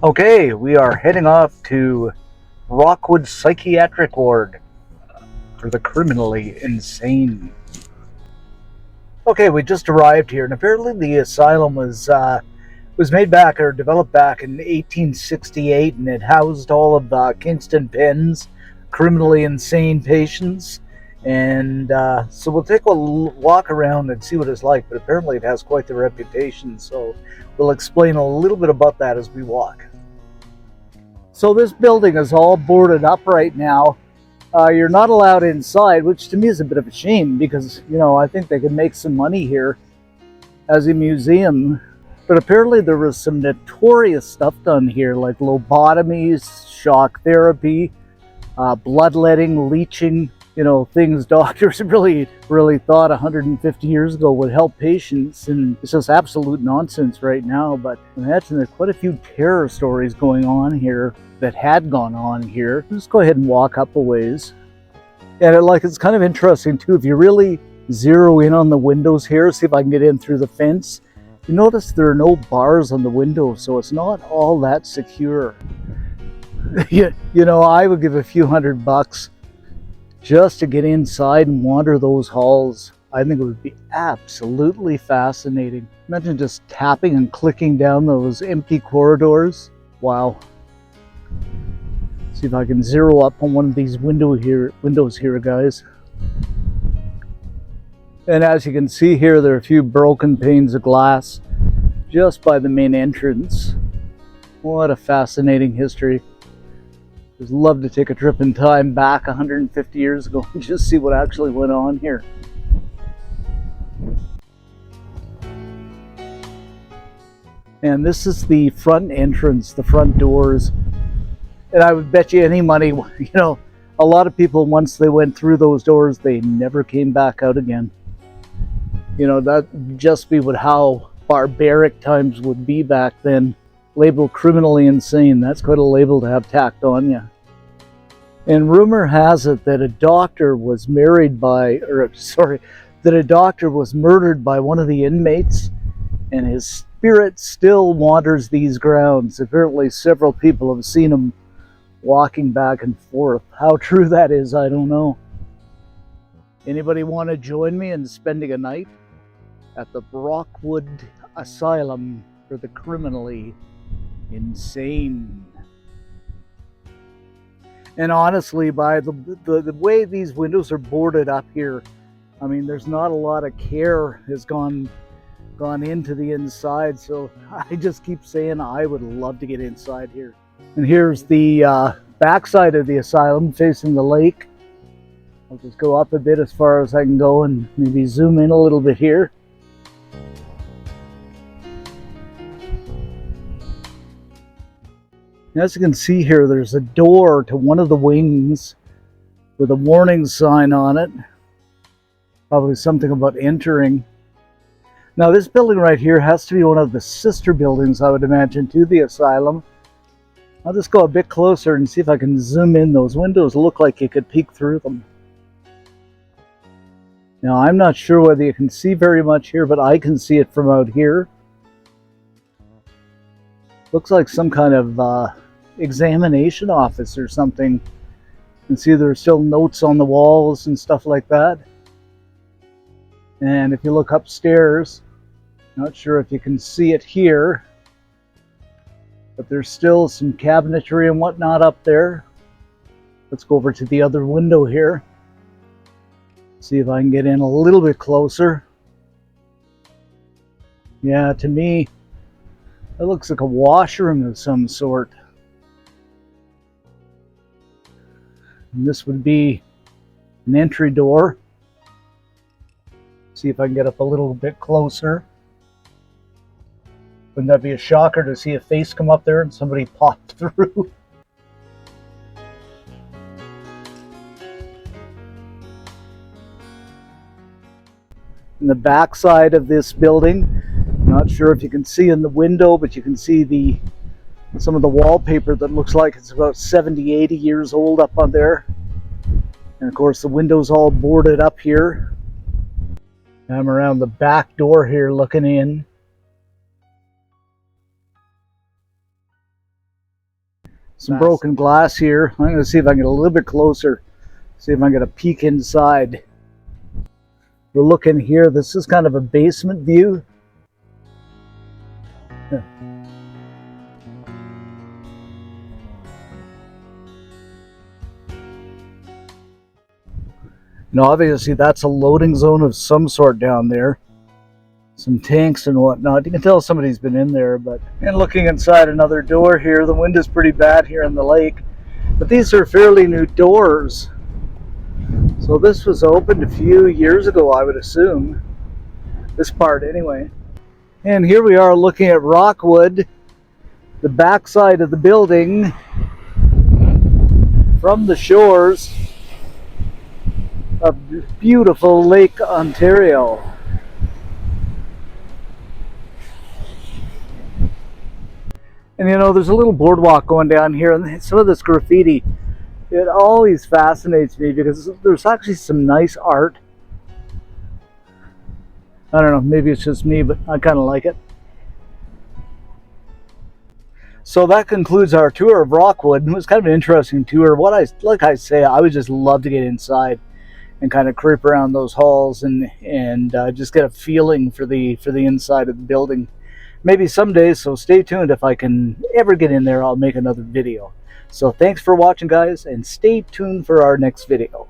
Okay, we are heading off to Rockwood Psychiatric Ward for the criminally insane. Okay, we just arrived here, and apparently the asylum was made back or developed back in 1868, and it housed all of Kingston Pen's criminally insane patients. And so we'll take a walk around and see what it's like. But apparently, it has quite the reputation. So we'll explain a little bit about that as we walk. So this building is all boarded up right now. You're not allowed inside, which to me is a bit of a shame because, I think they could make some money here as a museum. But apparently there was some notorious stuff done here, like lobotomies, shock therapy, bloodletting, leeching, things doctors really thought 150 years ago would help patients, and it's just absolute nonsense right now. But imagine there's quite a few terror stories going on here that had gone on here. Just go ahead and walk up a ways. And it's kind of interesting too, if you really zero in on the windows here, see if I can get in through the fence, you notice there are no bars on the windows, so it's not all that secure. I would give a few $100 just to get inside and wander those halls. I think it would be absolutely fascinating. Imagine just tapping and clicking down those empty corridors. Wow. See if I can zero up on one of these windows here, guys. And as you can see here, there are a few broken panes of glass just by the main entrance. What a fascinating history. I'd love to take a trip in time back 150 years ago and just see what actually went on here. And this is the front entrance, the front doors. And I would bet you any money, a lot of people, once they went through those doors, they never came back out again. That just be how barbaric times would be back then. Labeled criminally insane. That's quite a label to have tacked on you. And rumor has it that a doctor was murdered by one of the inmates, and his spirit still wanders these grounds. Apparently several people have seen him walking back and forth. How true that is, I don't know. Anybody want to join me in spending a night at the Rockwood Asylum for the criminally insane? And honestly, by the way these windows are boarded up here, there's not a lot of care has gone into the inside. So I just keep saying I would love to get inside here. And here's the backside of the asylum facing the lake. I'll just go up a bit as far as I can go and maybe zoom in a little bit here. As you can see here, there's a door to one of the wings with a warning sign on it. Probably something about entering. Now this building right here has to be one of the sister buildings, I would imagine, to the asylum. I'll just go a bit closer and see if I can zoom in. Those windows look like you could peek through them. Now I'm not sure whether you can see very much here, but I can see it from out here. Looks like some kind of examination office or something. You can see there are still notes on the walls and stuff like that. And if you look upstairs, not sure if you can see it here, but there's still some cabinetry and whatnot up there. Let's go over to the other window here. See if I can get in a little bit closer. Yeah, to me, it looks like a washroom of some sort. And this would be an entry door. See if I can get up a little bit closer. Wouldn't that be a shocker to see a face come up there and somebody popped through? In the back side of this building, not sure if you can see in the window, but you can see some of the wallpaper that looks like it's about 70, 80 years old up on there. And of course the window's all boarded up here. I'm around the back door here looking in. Some broken glass here. I'm going to see if I can get a little bit closer. See if I can get a peek inside. We're looking here. This is kind of a basement view. Yeah. Now, obviously, that's a loading zone of some sort down there. Some tanks and whatnot. You can tell somebody's been in there. And looking inside another door here, the wind is pretty bad here in the lake. But these are fairly new doors. So this was opened a few years ago, I would assume. This part, anyway. And here we are looking at Rockwood, the backside of the building, from the shores of beautiful Lake Ontario. And you know, there's a little boardwalk going down here, and some of this graffiti, it always fascinates me because there's actually some nice art. I don't know, maybe it's just me, but I kind of like it. So that concludes our tour of Rockwood. It was kind of an interesting tour. Like I say, I would just love to get inside and kind of creep around those halls and just get a feeling for the inside of the building. Maybe someday, so stay tuned. If I can ever get in there, I'll make another video. So thanks for watching, guys, and stay tuned for our next video.